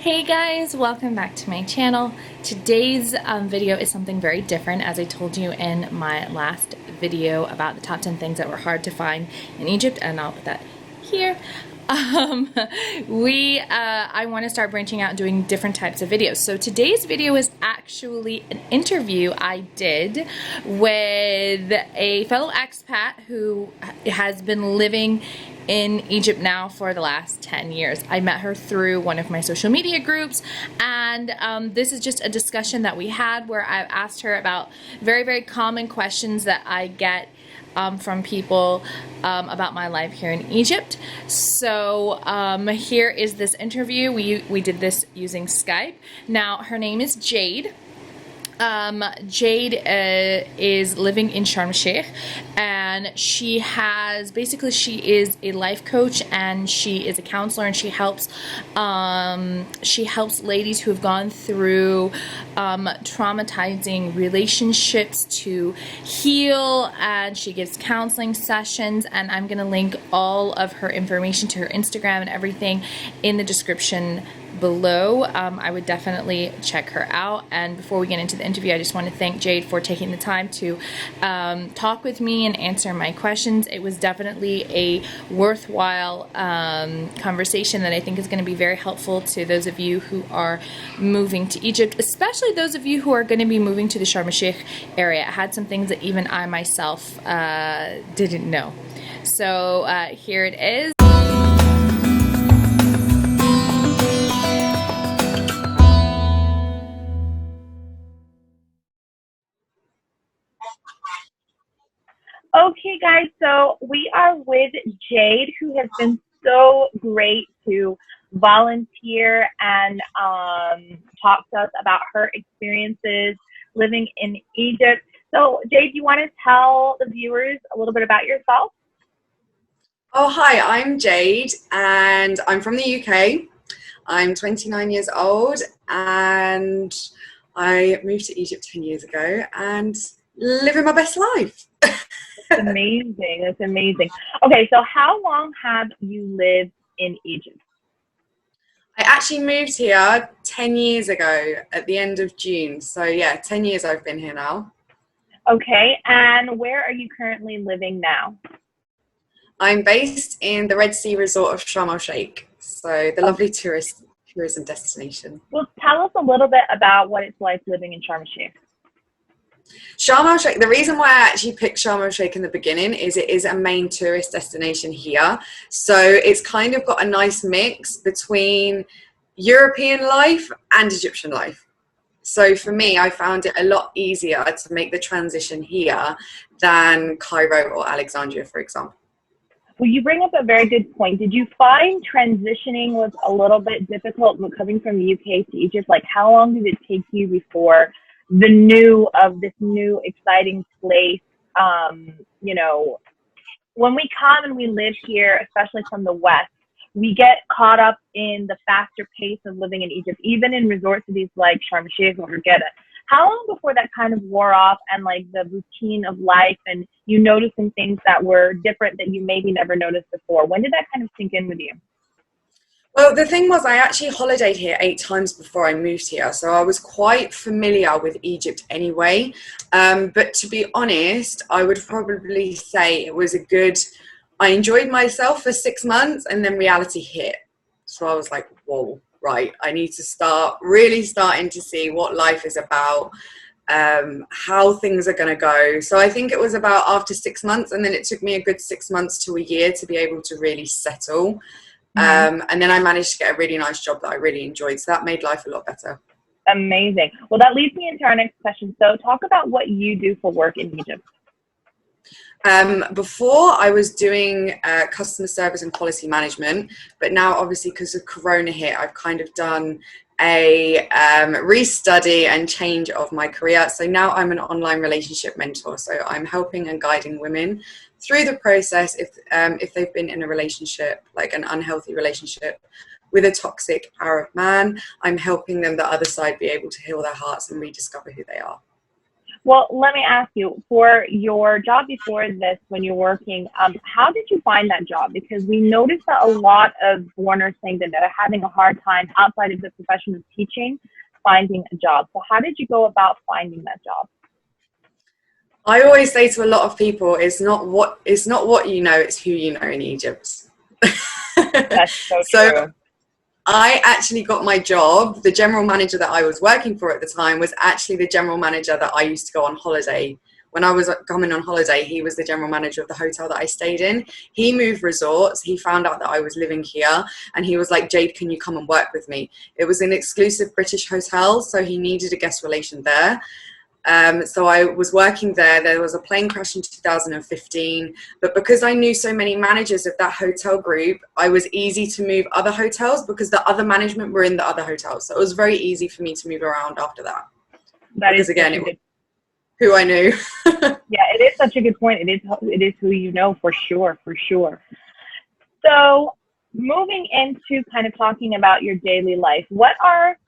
Hey guys, welcome back to my channel. Today's video is something very different, as I told you in my last video about the top 10 things that were hard to find in Egypt, and I'll put that here. I want to start branching out and doing different types of videos. So today's video is actually an interview I did with a fellow expat who has been living in Egypt now for the last 10 years. I met her through one of my social media groups, and this is just a discussion that we had where I asked her about very, very common questions that I get from people about my life here in Egypt. So here is this interview. We did this using Skype. Now, her name is Jade. Jade is living in Sharm el-Sheikh, and she is a life coach, and she is a counselor, and she helps ladies who have gone through traumatizing relationships to heal, and she gives counseling sessions, and I'm gonna link all of her information to her Instagram and everything in the description below. I would definitely check her out. And before we get into the interview, I just want to thank Jade for taking the time to talk with me and answer my questions. It was definitely a worthwhile conversation that I think is going to be very helpful to those of you who are moving to Egypt, especially those of you who are going to be moving to the Sharm el-Sheikh area. I had some things that even I myself didn't know. So here it is. Okay, guys, so we are with Jade, who has been so great to volunteer and talk to us about her experiences living in Egypt. So, Jade, you want to tell the viewers a little bit about yourself? Oh, hi, I'm Jade, and I'm from the UK. I'm 29 years old, and I moved to Egypt 10 years ago and living my best life. That's amazing. That's amazing. Okay, so how long have you lived in Egypt? I actually moved here 10 years ago at the end of June. So yeah, 10 years I've been here now. Okay, and where are you currently living now? I'm based in the Red Sea resort of Sharm el-Sheikh, so the lovely tourism destination. Well, tell us a little bit about what it's like living in Sharm el-Sheikh. Sharm el-Sheikh, the reason why I actually picked Sharm el-Sheikh in the beginning is it is a main tourist destination here. So it's kind of got a nice mix between European life and Egyptian life. So for me, I found it a lot easier to make the transition here than Cairo or Alexandria, for example. Well, you bring up a very good point. Did you find transitioning was a little bit difficult coming from the UK to Egypt? Like, how long did it take you before this new exciting place? You know, when we come and we live here, especially from the West, we get caught up in the faster pace of living in Egypt, even in resort cities like Sharm el-Sheikh or Hurghada. How long before that kind of wore off and like the routine of life and you noticing things that were different that you maybe never noticed before? When did that kind of sink in with you? Well, the thing was, I actually holidayed here 8 times before I moved here, so I was quite familiar with Egypt anyway. But to be honest, I would probably say it was I enjoyed myself for 6 months, and then reality hit. So I was like, whoa, right, I need to start really starting to see what life is about, how things are going to go. So I think it was about after 6 months, and then it took me a good 6 months to a year to be able to really settle. And then I managed to get a really nice job that I really enjoyed. So that made life a lot better. Amazing. Well, that leads me into our next question. So talk about what you do for work in Egypt. Before I was doing customer service and quality management, but now obviously because of Corona hit, I've kind of done a restudy and change of my career. So now I'm an online relationship mentor. So I'm helping and guiding women through the process if they've been in a relationship, like an unhealthy relationship with a toxic Arab man. I'm helping them the other side be able to heal their hearts and rediscover who they are. Well, let me ask you, for your job before this, when you're working, how did you find that job? Because we noticed that a lot of foreigners saying that they're having a hard time outside of the profession of teaching, finding a job. So how did you go about finding that job? I always say to a lot of people, it's not what you know, it's who you know in Egypt. That's so So true. I actually got my job. The general manager that I was working for at the time was actually the general manager that I used to go on holiday. When I was coming on holiday, he was the general manager of the hotel that I stayed in. He moved resorts. He found out that I was living here and he was like, Jade, can you come and work with me? It was an exclusive British hotel, so he needed a guest relation there. So I was working there. There was a plane crash in 2015, but because I knew so many managers of that hotel group, I was easy to move other hotels because the other management were in the other hotels. So it was very easy for me to move around after that. That is Because again, such a it was good. who I knew. Yeah, it is such a good point. It is who you know for sure, for sure. So moving into kind of talking about your daily life, what are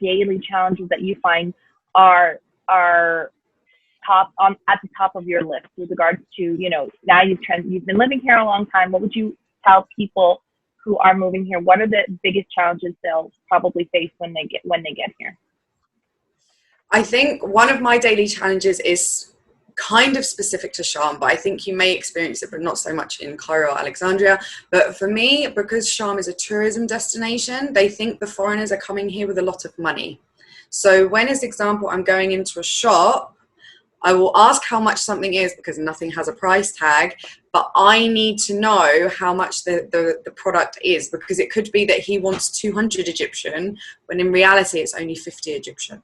daily challenges that you find are top on at the top of your list with regards to, now you've been living here a long time. What would you tell people who are moving here? What are the biggest challenges they'll probably face when they get here? I think one of my daily challenges is kind of specific to Sham, but I think you may experience it, but not so much in Cairo or Alexandria. But for me, because Sham is a tourism destination, they think the foreigners are coming here with a lot of money. So when, as example, I'm going into a shop, I will ask how much something is because nothing has a price tag, but I need to know how much the product is because it could be that he wants 200 Egyptian, when in reality it's only 50 Egyptian.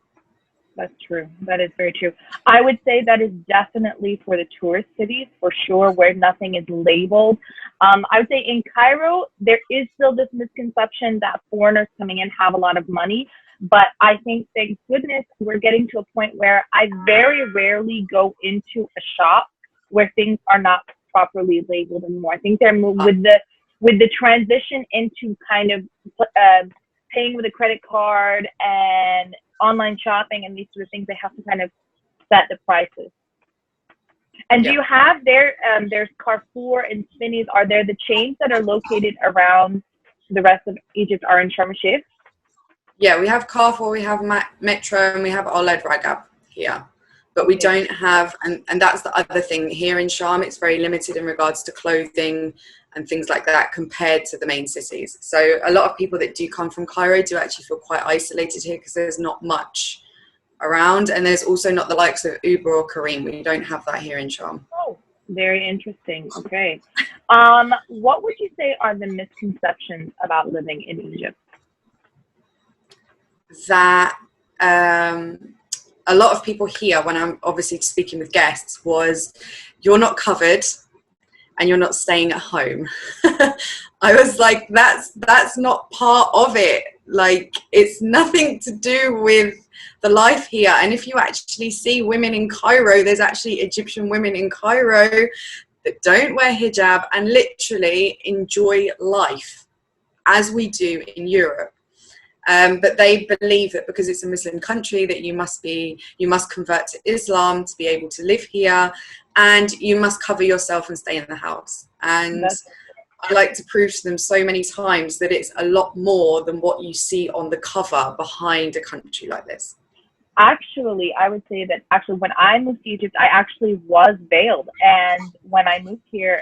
That's true. That is very true. I would say that is definitely for the tourist cities, for sure, where nothing is labeled. I would say in Cairo, there is still this misconception that foreigners coming in have a lot of money. But I think, thank goodness, we're getting to a point where I very rarely go into a shop where things are not properly labeled anymore. I think they're with the transition into kind of paying with a credit card and online shopping and these sort of things, they have to kind of set the prices. And do Yeah. you have there's Carrefour and Spinneys, are there the chains that are located around the rest of Egypt are in Sharm el-Sheikh? Yeah, we have Carrefour, we have Metro, and we have Oled Ragab here. But we Okay. don't have, and that's the other thing, here in Sham, it's very limited in regards to clothing and things like that compared to the main cities. So a lot of people that do come from Cairo do actually feel quite isolated here because there's not much around. And there's also not the likes of Uber or Kareem. We don't have that here in Sham. Oh, very interesting. Okay. What would you say are the misconceptions about living in Egypt? That a lot of people here, when I'm obviously speaking with guests, was you're not covered and you're not staying at home. I was like, that's not part of it. Like, it's nothing to do with the life here. And if you actually see women in Cairo, there's actually Egyptian women in Cairo that don't wear hijab and literally enjoy life as we do in Europe. But they believe that because it's a Muslim country that you must convert to Islam to be able to live here, and you must cover yourself and stay in the house. And That's I like to prove to them so many times that it's a lot more than what you see on the cover behind a country like this. Actually, I would say that actually when I moved to Egypt, I actually was veiled. And when I moved here,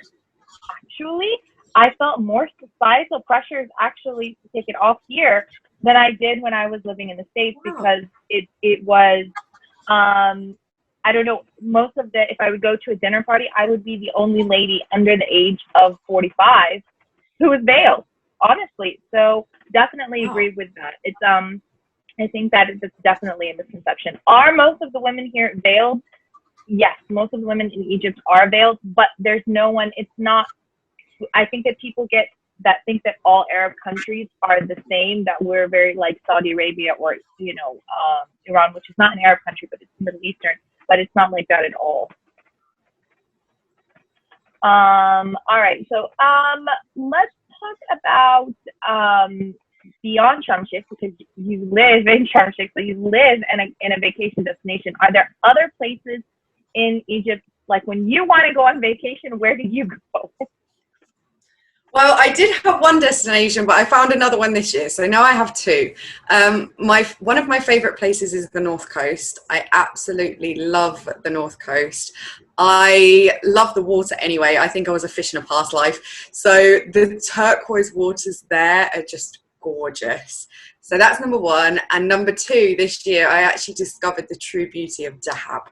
actually, I felt more societal pressures actually to take it off here than I did when I was living in the States, Oh, because it was I don't know, most of the, if I would go to a dinner party, I would be the only lady under the age of 45 who was veiled, honestly. So definitely wow. agree with that. It's I think that it's definitely a misconception. Are most of the women here veiled? Yes, most of the women in Egypt are veiled, but there's no one, it's not, I think that people think that all Arab countries are the same, that we're very like Saudi Arabia or, Iran, which is not an Arab country, but it's Middle Eastern, but it's not like that at all. All right. So let's talk about beyond Sharm el-Sheikh, because you live in Sharm el-Sheikh, so you live in a vacation destination, are there other places in Egypt, like when you want to go on vacation, where do you go? Well, I did have one destination, but I found another one this year, so now I have two. One of my favorite places is the North Coast. I absolutely love the North Coast. I love the water anyway. I think I was a fish in a past life. So the turquoise waters there are just gorgeous. So that's number one. And number two, this year, I actually discovered the true beauty of Dahab.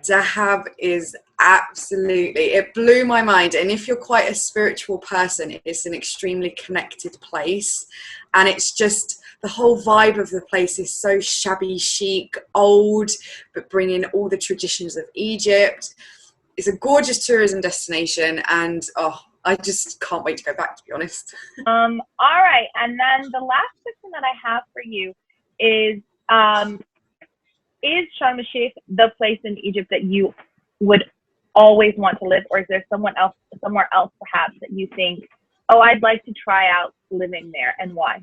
Dahab is absolutely, it blew my mind. And if you're quite a spiritual person, it's an extremely connected place. And it's just, the whole vibe of the place is so shabby chic, old, but bringing all the traditions of Egypt. It's a gorgeous tourism destination, and I just can't wait to go back, to be honest. All right. And then the last question that I have for you is Sharm el-Sheikh the place in Egypt that you would always want to live, or is there somewhere else perhaps that you think, oh, I'd like to try out living there, and why?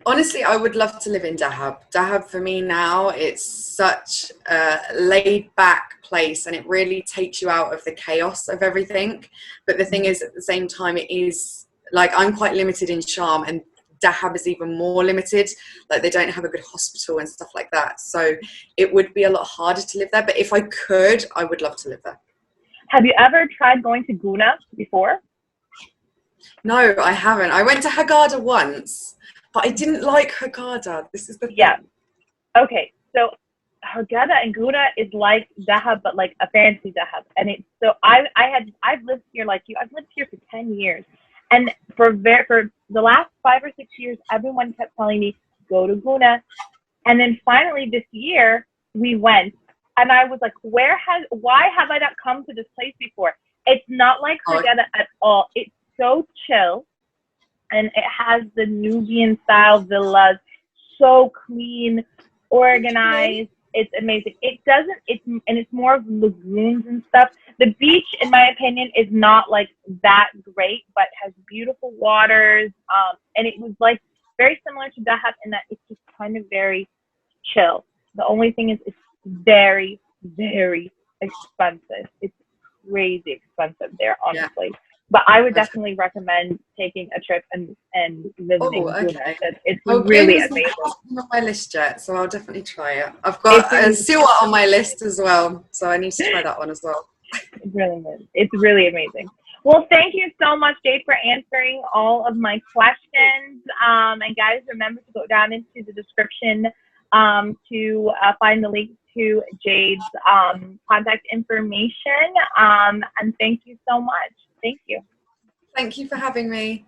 Honestly, I would love to live in Dahab. Dahab for me now, it's such a laid back place, and it really takes you out of the chaos of everything. But the thing is, at the same time, it is like, I'm quite limited in Sharm, and Dahab is even more limited. Like, they don't have a good hospital and stuff like that. So it would be a lot harder to live there. But if I could, I would love to live there. Have you ever tried going to Guna before? No, I haven't. I went to Hurghada once, but I didn't like Hurghada. This is the thing. Yeah. Okay. So Hurghada and Guna is like Dahab, but like a fancy Dahab. And it's so I've lived here like you. I've lived here for 10 years. And for the last 5 or 6 years, everyone kept telling me, go to Guna. And then finally this year we went, and I was like, why have I not come to this place before? It's not like Hurghada at all. It's so chill, and it has the Nubian style villas, so clean, organized. It's amazing. It's more of lagoons and stuff. The beach, in my opinion, is not like that great, but has beautiful waters. And it was like very similar to Dahab in that it's just kind of very chill. The only thing is it's very, very expensive. It's crazy expensive there, honestly. Yeah. But I would definitely recommend taking a trip and visiting Guna. It's really amazing. It's not on my list yet, so I'll definitely try it. I've got Siwa on my list as well, so I need to try that one as well. It's really amazing. Well, thank you so much, Jade, for answering all of my questions. And guys, remember to go down into the description to find the link to Jade's contact information. And thank you so much. Thank you. Thank you for having me.